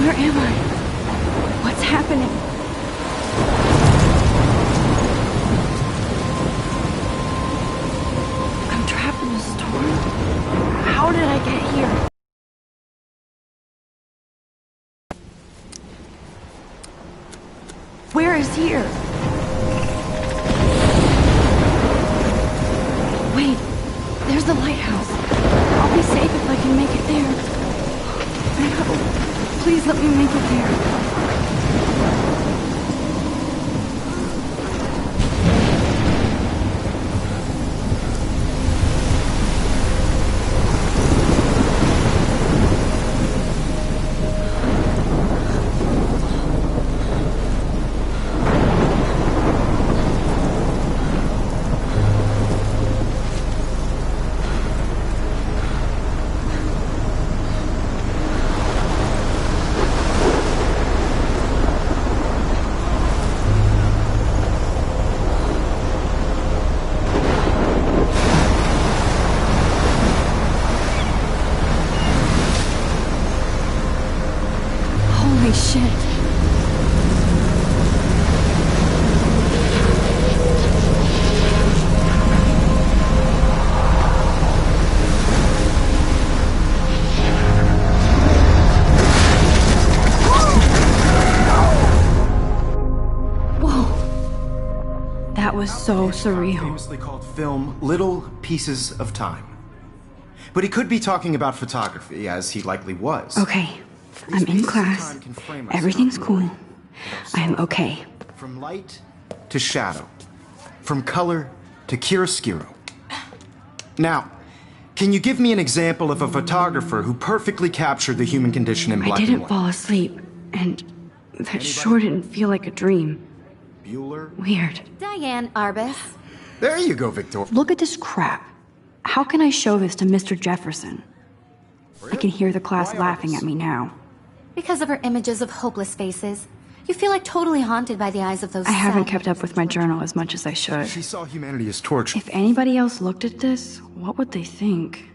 Where am I? What's happening? I'm trapped in a storm? How did I get here? Where is here? Wait, there's the lighthouse. I'll be safe if I can make it there. No. Please let me make it there. Holy shit. Whoa. That was so surreal. Famously called film Little Pieces of Time. But he could be talking about photography, as he likely was. Okay. I'm in class. Everything's cool. I'm okay. From light to shadow. From color to chiaroscuro. Now, can you give me an example of a photographer who perfectly captured the human condition in black and white? I didn't fall asleep, and that sure didn't feel like a dream. Bueller? Weird. Diane Arbus. There you go, Victor. Look at this crap. How can I show this to Mr. Jefferson? I can hear the class laughing at me now. Because of her images of hopeless faces. You feel like totally haunted by the eyes of those I haven't sad kept up with my journal as much as I should. She saw humanity as torture. If anybody else looked at this, what would they think?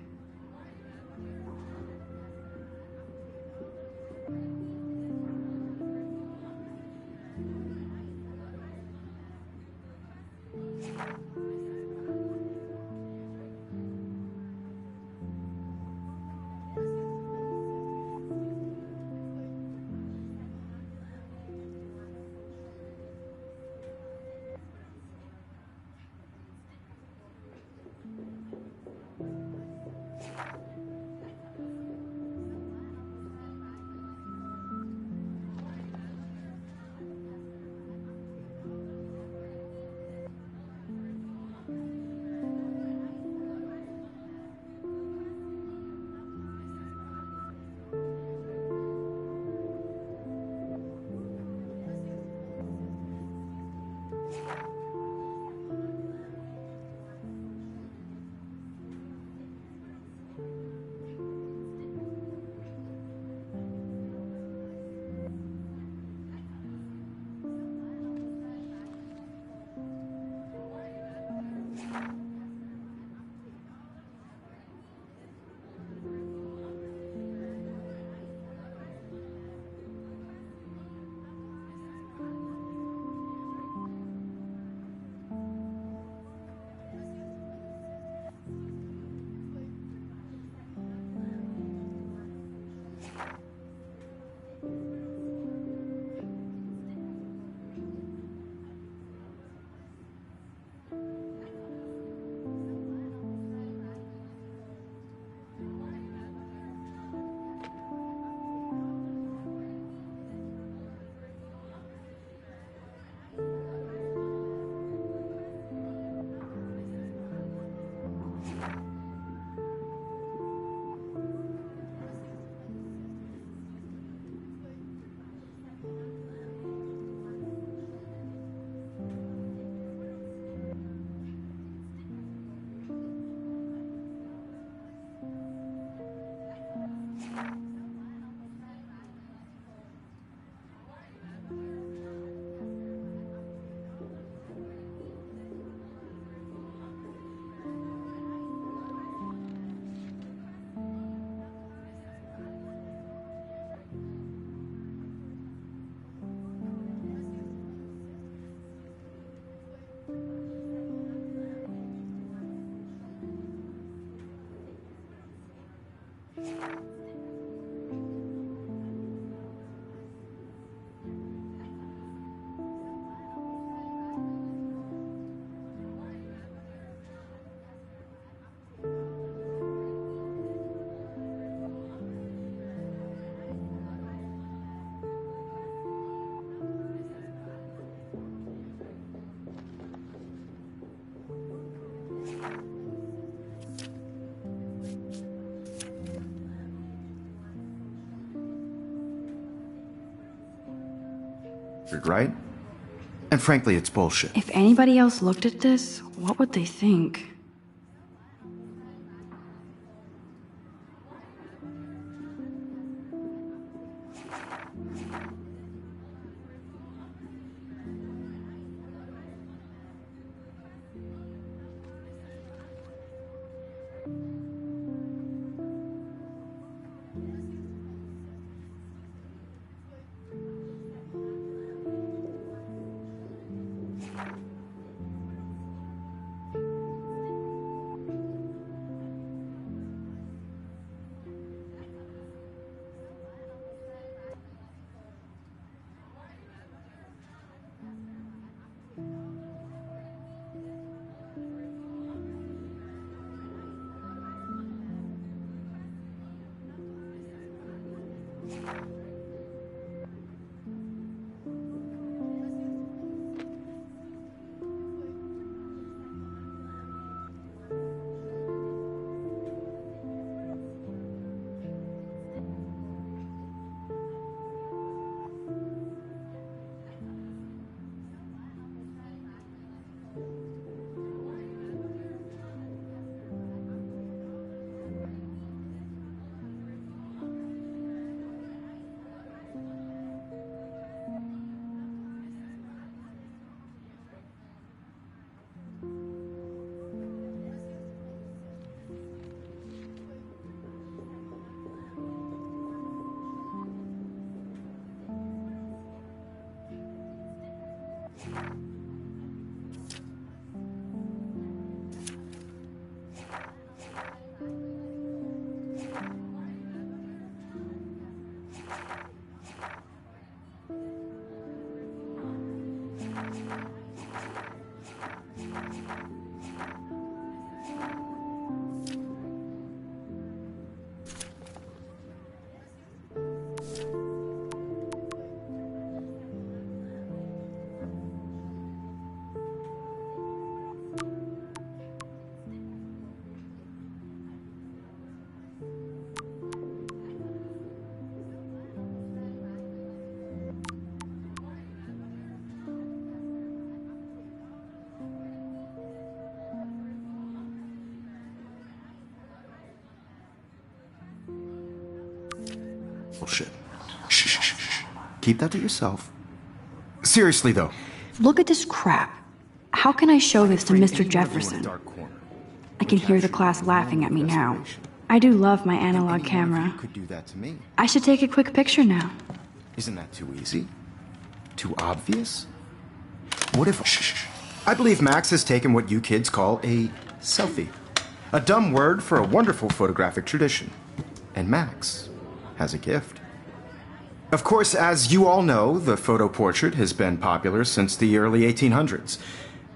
Right? And frankly, it's bullshit. If anybody else looked at this, what would they think? Bullshit. Shh, shh, shh. Keep that to yourself. Seriously, though. Look at this crap. How can I show this to Frame Mr. any level in a Jefferson? dark corner. I can hear the class laughing at me now. I do love my analog Any one of camera. you could do that to me. I should take a quick picture now. Isn't that too easy? Too obvious? What if... Shh. I believe Max has taken what you kids call a selfie. A dumb word for a wonderful photographic tradition. And Max has a gift. Of course, as you all know, the photo portrait has been popular since the early 1800s.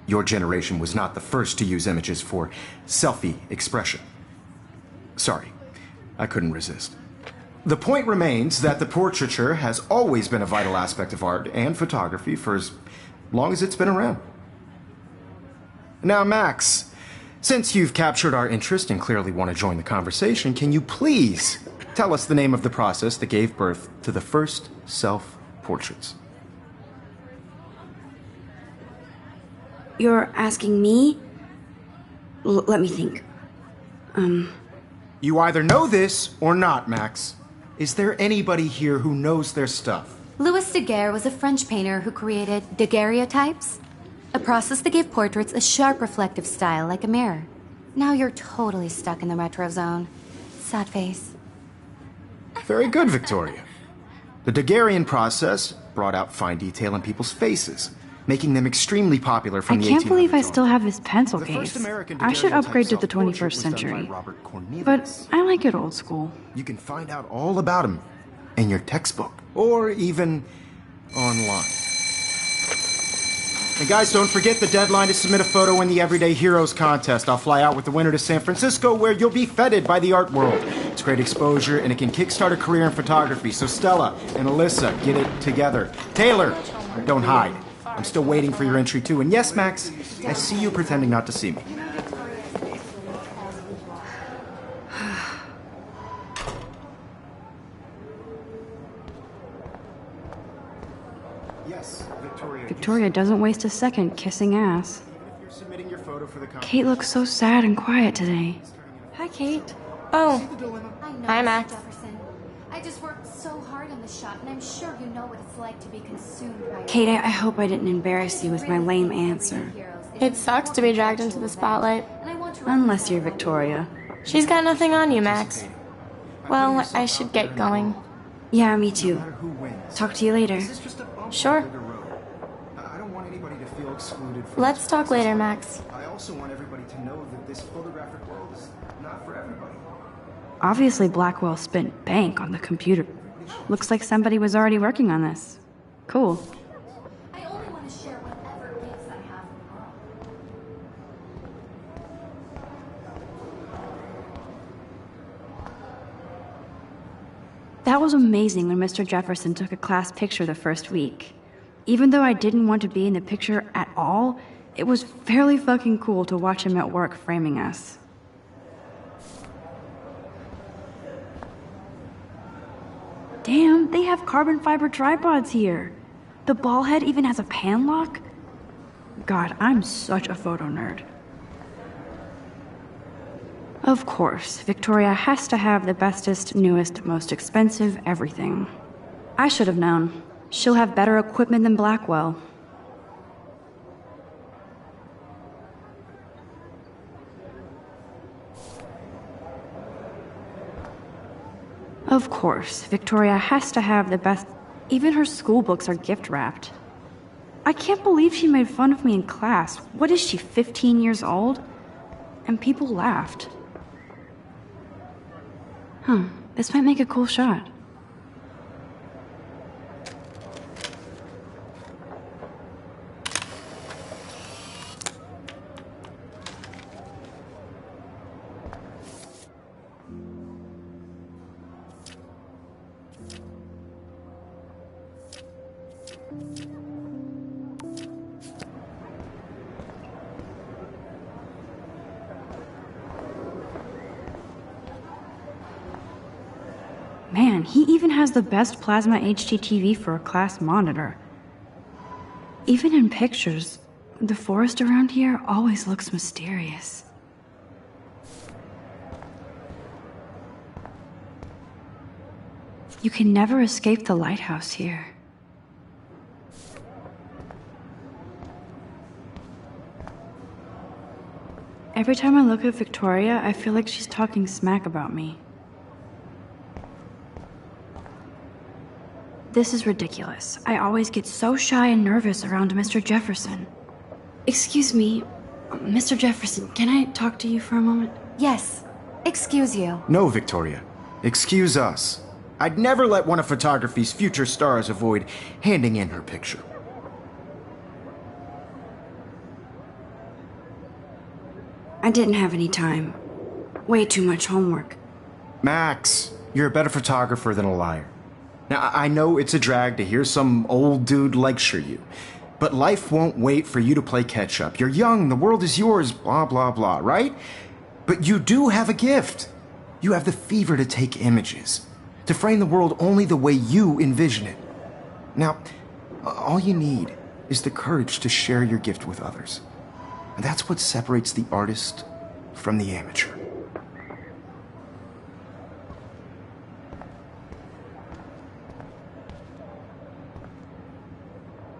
Your generation was not the first to use images for selfie expression. Sorry, I couldn't resist. The point remains that the portraiture has always been a vital aspect of art and photography for as long as it's been around. Now, Max, since you've captured our interest and clearly want to join the conversation, can you please tell us the name of the process that gave birth to the first self-portraits? You're asking me? Let me think. You either know this or not, Max. Is there anybody here who knows their stuff? Louis Daguerre was a French painter who created daguerreotypes, a process that gave portraits a sharp reflective style like a mirror. Now you're totally stuck in the retro zone. Sad face. Very good, Victoria. The Daguerrean process brought out fine detail in people's faces, making them extremely popular from I the 1800s can't believe I on. still have this pencil The first case. American I should daguerreotype upgrade to the self-portrait 21st was done by century. Robert Cornelius. But I like it old school. You can find out all about him in your textbook, or even online. And guys, don't forget the deadline to submit a photo in the Everyday Heroes contest. I'll fly out with the winner to San Francisco, where you'll be feted by the art world. It's great exposure, and it can kickstart a career in photography. So Stella and Alyssa, get it together. Taylor, don't hide. I'm still waiting for your entry, too. And yes, Max, I see you pretending not to see me. Yes, Victoria. Victoria doesn't waste a second kissing ass. If you're submitting your photo for the Kate looks so sad and quiet today. Hi, Kate. Oh, I know, Hi, Mr. Max. Jefferson. I just worked so hard on the shot, and I'm sure you know what it's like to be consumed by your Kate, I hope I didn't embarrass you with my lame answer. It sucks to be dragged into the spotlight. And I want to Unless you're Victoria. She's got nothing on you, Max. Well, I should get going. Yeah, me too. who wins. Talk to you later. This is just a bump Sure. along the road. I don't want anybody to feel excluded from Let's this talk process. later, Max. I also want everybody to know that this photographic world is not for everybody. Obviously, Blackwell spent bank on the computer. Looks like somebody was already working on this. Cool. I only want to share whatever gifts I have in the world. That was amazing when Mr. Jefferson took a class picture the first week. Even though I didn't want to be in the picture at all, it was fairly fucking cool to watch him at work framing us. Damn, they have carbon fiber tripods here. The ball head even has a pan lock? God, I'm such a photo nerd. Of course, Victoria has to have the bestest, newest, most expensive everything. I should have known. She'll have better equipment than Blackwell. Of course, Victoria has to have the best. Even her school books are gift wrapped. I can't believe she made fun of me in class. What is she, 15 years old? And people laughed. This might make a cool shot. Man, he even has the best plasma HDTV for a class monitor. Even in pictures, the forest around here always looks mysterious. You can never escape the lighthouse here. Every time I look at Victoria, I feel like she's talking smack about me. This is ridiculous. I always get so shy and nervous around Mr. Jefferson. Excuse me, Mr. Jefferson, can I talk to you for a moment? Yes. Excuse you. No, Victoria. Excuse us. I'd never let one of photography's future stars avoid handing in her picture. I didn't have any time. Way too much homework. Max, you're a better photographer than a liar. Now, I know it's a drag to hear some old dude lecture you, but life won't wait for you to play catch-up. You're young, the world is yours, blah, blah, blah, right? But you do have a gift. You have the fever to take images, to frame the world only the way you envision it. Now, all you need is the courage to share your gift with others. And that's what separates the artist from the amateur.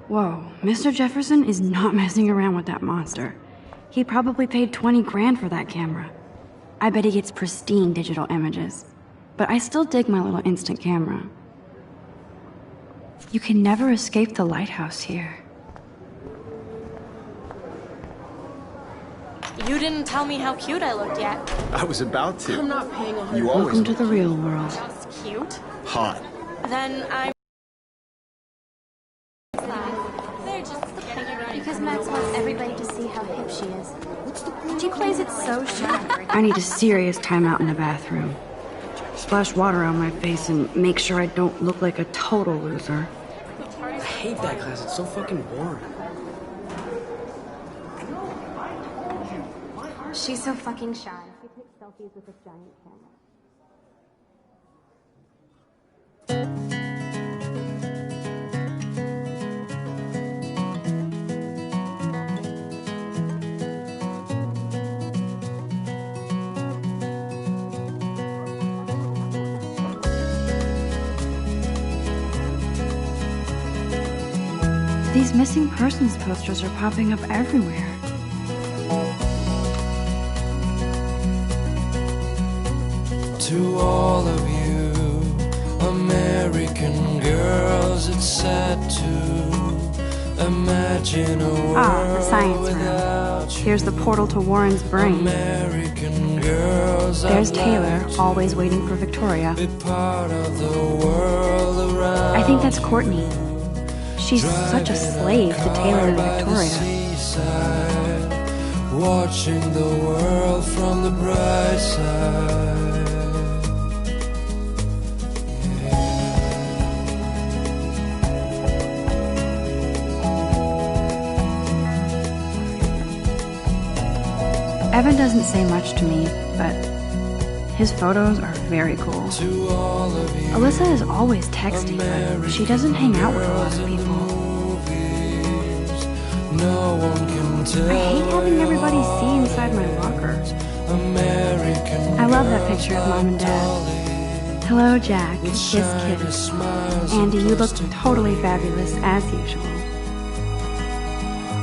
Whoa, Mr. Jefferson is not messing around with that monster. He probably paid 20 grand for that camera. I bet he gets pristine digital images. But I still dig my little instant camera. You can never escape the lighthouse here. You didn't tell me how cute I looked yet. I was about to. I'm not paying 100. You always Welcome to the real world. Just cute? hot. Then I'm... Because Max wants everybody to see how hip she is. She plays it so shy. I need a serious timeout in the bathroom. Splash water on my face and make sure I don't look like a total loser. I hate that class. It's so fucking boring. She's so fucking shy. She takes selfies with this giant camera. These missing persons posters are popping up everywhere. To all of you American girls, it's sad to imagine a world The science room. without you. Here's the portal to Warren's brain. American girls, There's I'd Taylor, like to always waiting for Victoria. be part of the world around. I think that's Courtney. She's such a slave to Taylor and by the Victoria. seaside, watching the world from the bright side. Evan doesn't say much to me, but his photos are very cool. To all of you Alyssa is always texting, but she doesn't hang out with a lot of people. movies, no one can tell. I hate having everybody see inside my locker. American I love that picture of Mom and Dad. Hello, Jack. Kiss, kiss. smiles. Andy, you look totally fabulous, as usual.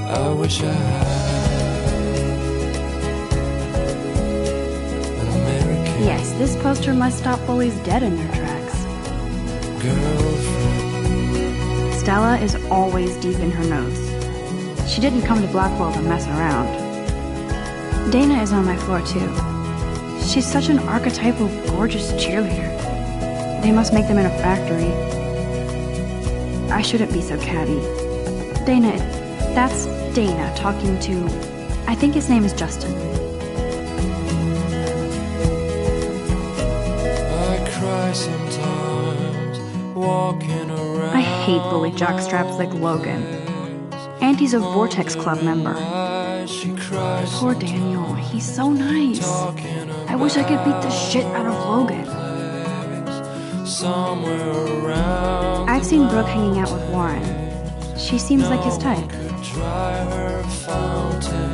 I wish I had an American Yes, this poster must stop bullies dead in their tracks. girlfriend. Stella is always deep in her notes. She didn't come to Blackwell to mess around. Dana is on my floor, too. She's such an archetypal, gorgeous cheerleader. They must make them in a factory. I shouldn't be so catty. Dana, that's Dana talking to... I think his name is Justin. I cry sometimes walking around. I hate bully jockstraps like Logan. Auntie's a Vortex Club member. She cries Poor Daniel, he's so nice. I wish I could beat the shit out of Logan. somewhere around. I've seen Brooke hanging out with Warren. She seems like his type. Could try her fountain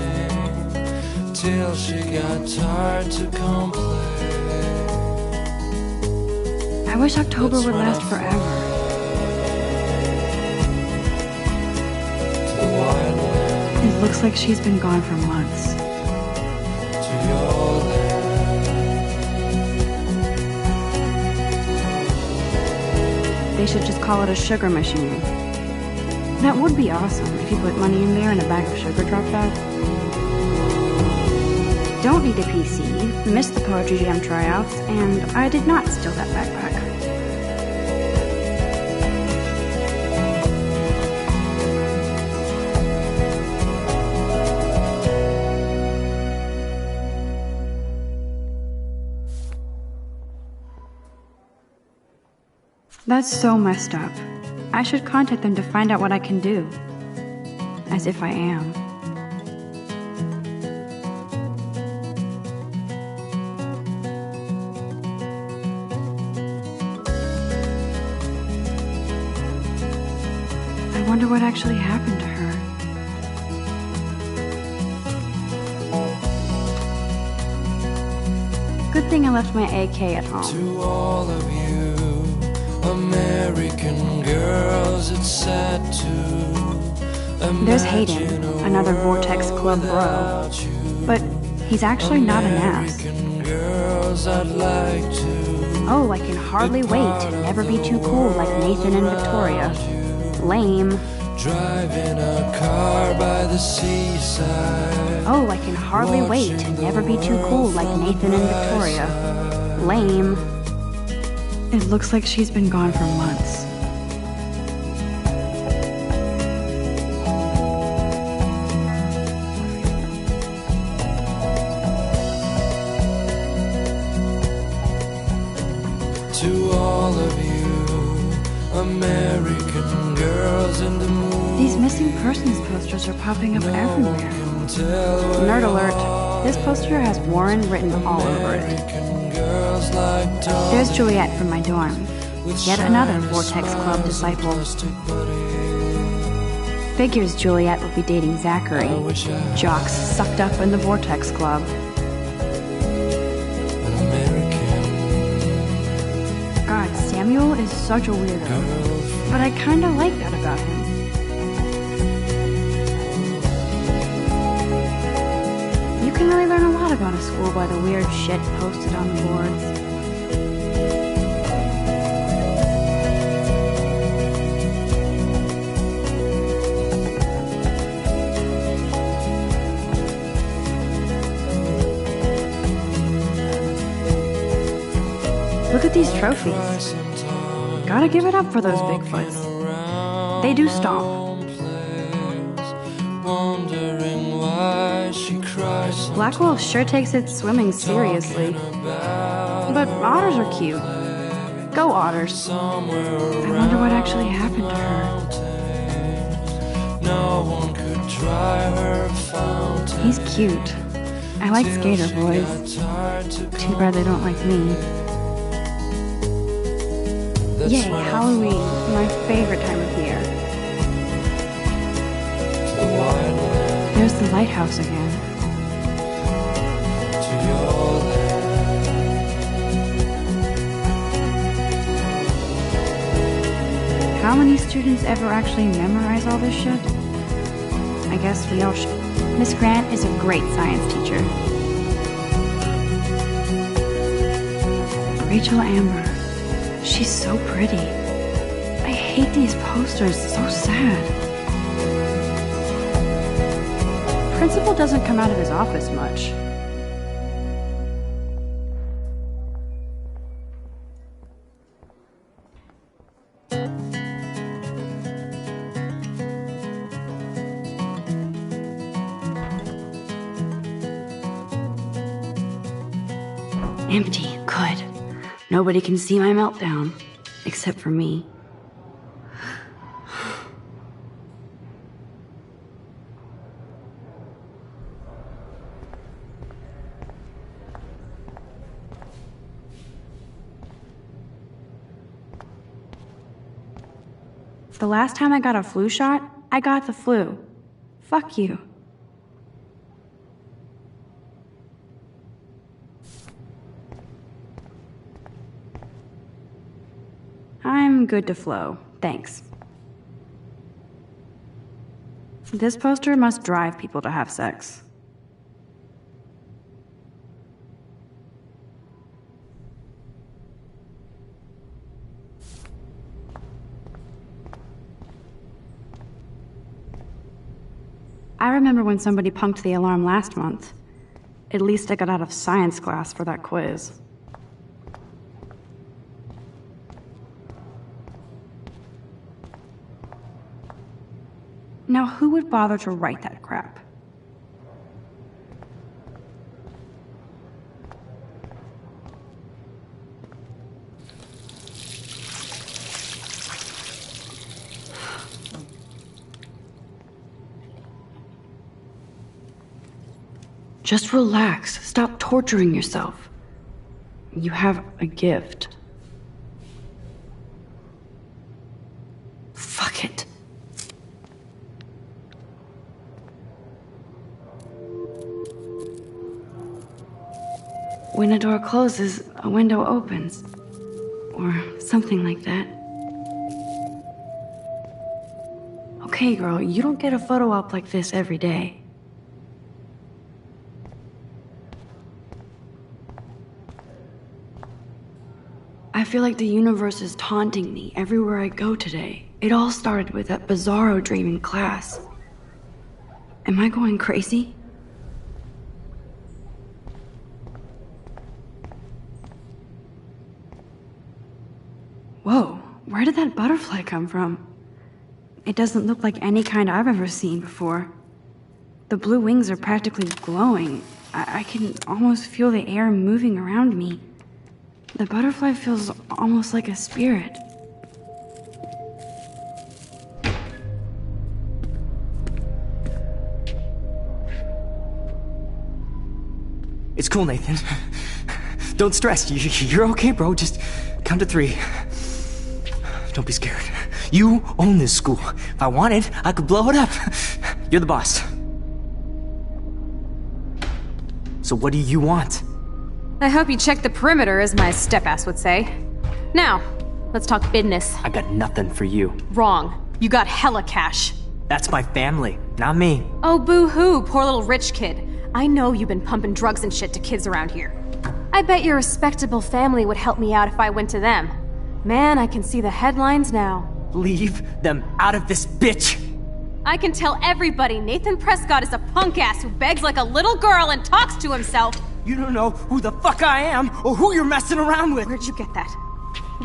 till she got tired to complain. I wish October would last forever. To the wildland, It looks like she's been gone for months. they should just call it a sugar machine. That would be awesome if you put money in there and a bag of sugar dropped out. Don't need a PC, missed the Poetry Jam tryouts, and I did not steal that backpack. That's so messed up. I should contact them to find out what I can do. As if I am. I wonder what actually happened to her. Good thing I left my AK at home. To all of you American girls, it's sad to There's Hayden, another Vortex Club bro. But he's actually not an ass. girls, I'd like to Oh, I can hardly wait to never be too cool like Nathan and Victoria. Lame. drive in a car by the seaside. Oh, I can hardly wait to never be too cool like Nathan and Victoria. Lame. It looks like she's been gone for months. To all of you American girls in the moon. These missing persons posters are popping up everywhere. Nerd alert. This poster has Warren written all over it. There's Juliet from my dorm. Yet another Vortex Club disciple. Figures Juliet would be dating Zachary. Jocks sucked up in the Vortex Club. God, Samuel is such a weirdo. But I kinda like that about him. You can really learn a lot about a school by the weird shit posted on the boards. Look at these trophies. Gotta give it up for those Bigfoots. They do stomp. Blackwell sure takes its swimming seriously. But otters are cute. Go otters. I wonder what actually happened to her. He's cute. I like skater boys. Too bad they don't like me. Yay, Halloween, my favorite time of year. There's the lighthouse again. How many students ever actually memorize all this shit? I guess we all should. Miss Grant is a great science teacher. Rachel Amber. She's so pretty. I hate these posters, so sad. Principal doesn't come out of his office much. Empty, good. Nobody can see my meltdown, except for me. The last time I got a flu shot, I got the flu. Fuck you. I'm good to flow, thanks. This poster must drive people to have sex. I remember when somebody punked the alarm last month. At least I got out of science class for that quiz. Now, who would bother to write that crap? Just relax. Stop torturing yourself. You have a gift. Fuck it. When a door closes, a window opens. Or something like that. Okay, girl, you don't get a photo op like this every day. I feel like the universe is taunting me everywhere I go today. It all started with that bizarro dream in class. Am I going crazy? Whoa, where did that butterfly come from? It doesn't look like any kind I've ever seen before. The blue wings are practically glowing. I can almost feel the air moving around me. The butterfly feels almost like a spirit. It's cool, Nathan. Don't stress. You're okay, bro. Just count to 3. Don't be scared. You own this school. If I wanted, I could blow it up. You're the boss. So what do you want? I hope you checked the perimeter, as my step-ass would say. Now, let's talk business. I got nothing for you. Wrong. You got hella cash. That's my family, not me. Oh, boo-hoo, poor little rich kid. I know you've been pumping drugs and shit to kids around here. I bet your respectable family would help me out if I went to them. Man, I can see the headlines now. Leave them out of this bitch! I can tell everybody Nathan Prescott is a punk-ass who begs like a little girl and talks to himself. You don't know who the fuck I am or who you're messing around with. Where'd you get that?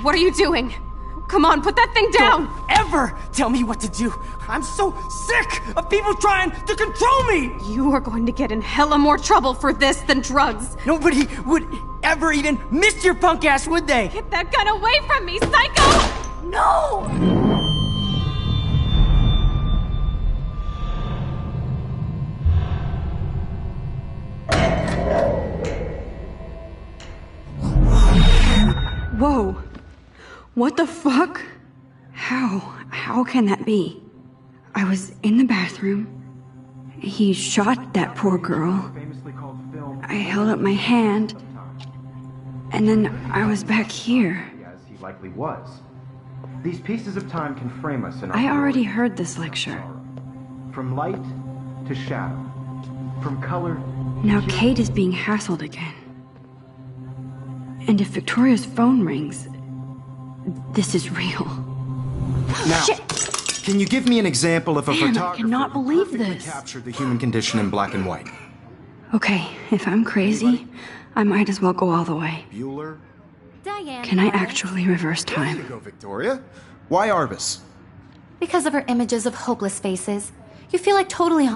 What are you doing? Come on, put that thing down! Don't ever tell me what to do. I'm so sick of people trying to control me! You are going to get in hella more trouble for this than drugs. Nobody would ever even miss your punk ass, would they? Get that gun away from me, psycho! No! Whoa. What the fuck? How can that be? I was in the bathroom. He shot that poor girl. I held up my hand. And then I was back here. As he likely was. These pieces of time can frame us in our I already glory heard this and lecture. sorrow. From light to shadow. From color Now to Kate is being hassled again. And if Victoria's phone rings, this is real. Now, Shit. can you give me an example of a Man, I photographer cannot who believe perfectly this. captured the human condition in black and white? Okay, if I'm crazy, I might as well go all the way. Bueller? Diane. Can I Arbus. actually reverse There you time? go, Victoria. Why Arbus? Because of her images of hopeless faces. You feel like totally...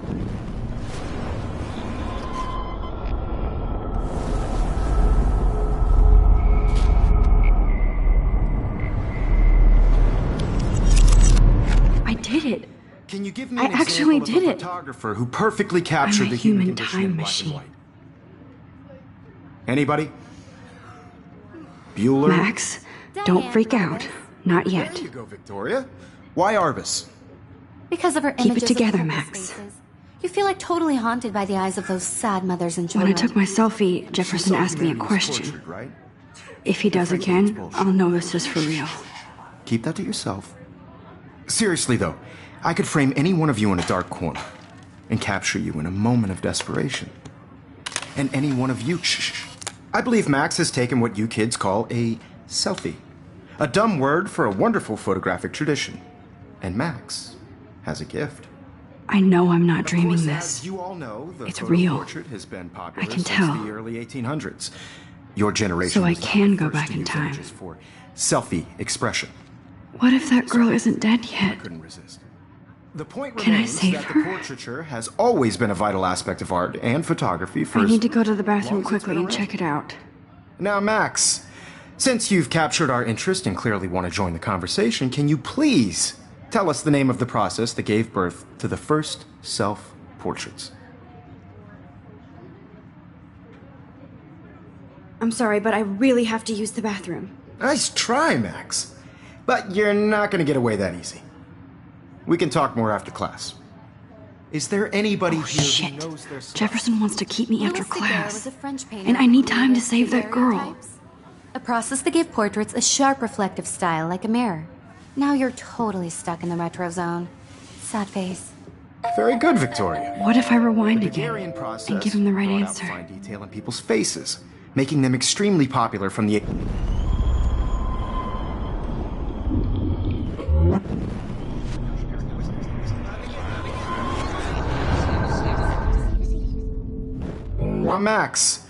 I did it. Can you give me I an actually example did of a it. photographer who perfectly captured I'm a the human human condition time in black machine. and white? Anybody? Bueller? Max, don't Diane freak Arbus. out. Not There yet. you go, Victoria. Why Arbus? Because of her Keep it images together, of hopeless Max. faces. You feel like totally haunted by the eyes of those sad mothers and When I children. took my selfie, Jefferson She saw asked me a humanity was question. tortured, right? If he does again, I'll know this is for real. Keep that to yourself. Seriously, though, I could frame any one of you in a dark corner and capture you in a moment of desperation. And any one of you, shh. I believe Max has taken what you kids call a selfie. A dumb word for a wonderful photographic tradition. And Max has a gift. I know I'm not Of dreaming course, this. as you all know, the It's photo real. portrait has been popular I can since tell. the early 1800s. Your generation So I was not can the go first back to in use time. images for selfie expression. What if that girl isn't dead I yet? couldn't resist. The point Can I remains save that her? the portraiture has always been a vital aspect of art and photography for I as need to go to the long bathroom as it's quickly been and around. check it out. Now, Max, since you've captured our interest and clearly want to join the conversation, can you please tell us the name of the process that gave birth to the first self-portraits? I'm sorry, but I really have to use the bathroom. Nice try, Max. But you're not going to get away that easy. We can talk more after class. Is there anybody here Shit. who knows their stuff? Jefferson wants to keep me after Louis Daguerre class. was a French painter And I who need time to created save that girl. daguerreotypes, a process that gave portraits a sharp reflective style like a mirror. Now you're totally stuck in the retro zone. Sad face. Very good, Victoria. What if I rewind The again Daguerrean process and give him the right brought out answer? fine detail in people's faces, making them extremely popular from the... Well, Max,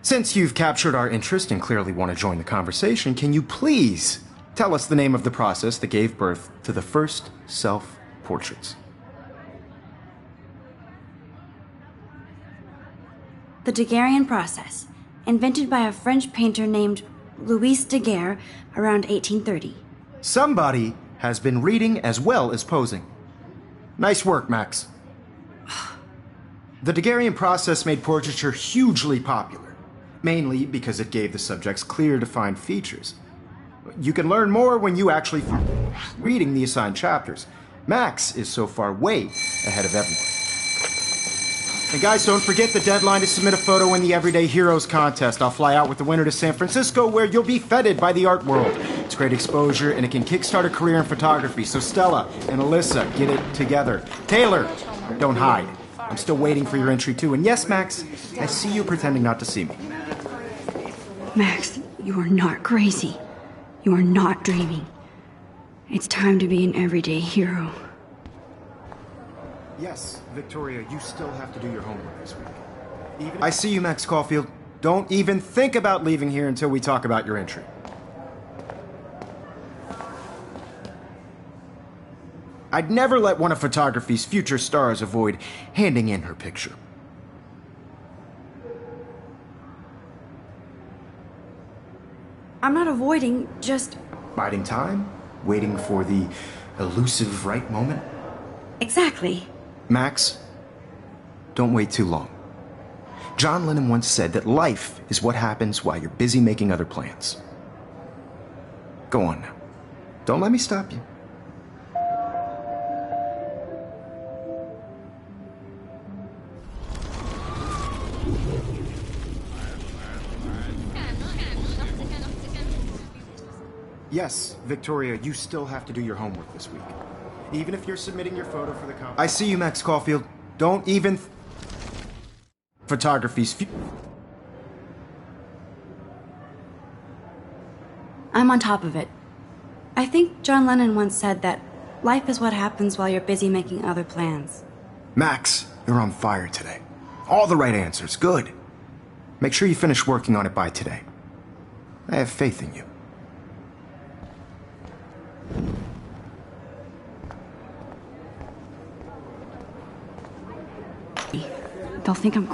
since you've captured our interest and clearly want to join the conversation, can you please tell us the name of the process that gave birth to the first self-portraits? The Daguerrean process, invented by a French painter named Louis Daguerre around 1830. Somebody has been reading as well as posing. Nice work, Max. The Daguerrean process made portraiture hugely popular, mainly because it gave the subjects clear, defined features. You can learn more when you actually reading the assigned chapters. Max is so far way ahead of everyone. And guys, don't forget the deadline to submit a photo in the Everyday Heroes contest. I'll fly out with the winner to San Francisco, where you'll be feted by the art world. It's great exposure, and it can kickstart a career in photography. So Stella and Alyssa, get it together. Taylor, don't hide. I'm still waiting for your entry, too. And yes, Max, I see you pretending not to see me. Max, you are not crazy. You are not dreaming. It's time to be an everyday hero. Yes, Victoria, you still have to do your homework this week. I see you, Max Caulfield. Don't even think about leaving here until we talk about your entry. I'd never let one of photography's future stars avoid handing in her picture. I'm not avoiding, just... Biding time? Waiting for the elusive right moment? Exactly. Max, don't wait too long. John Lennon once said that life is what happens while you're busy making other plans. Go on now. Don't let me stop you. Yes, Victoria, you still have to do your homework this week. Even if you're submitting your photo for the competition. I see you, Max Caulfield. Don't even... Photography's... I'm on top of it. I think John Lennon once said that life is what happens while you're busy making other plans. Max, you're on fire today. All the right answers. Good. Make sure you finish working on it by today. I have faith in you. They'll think I'm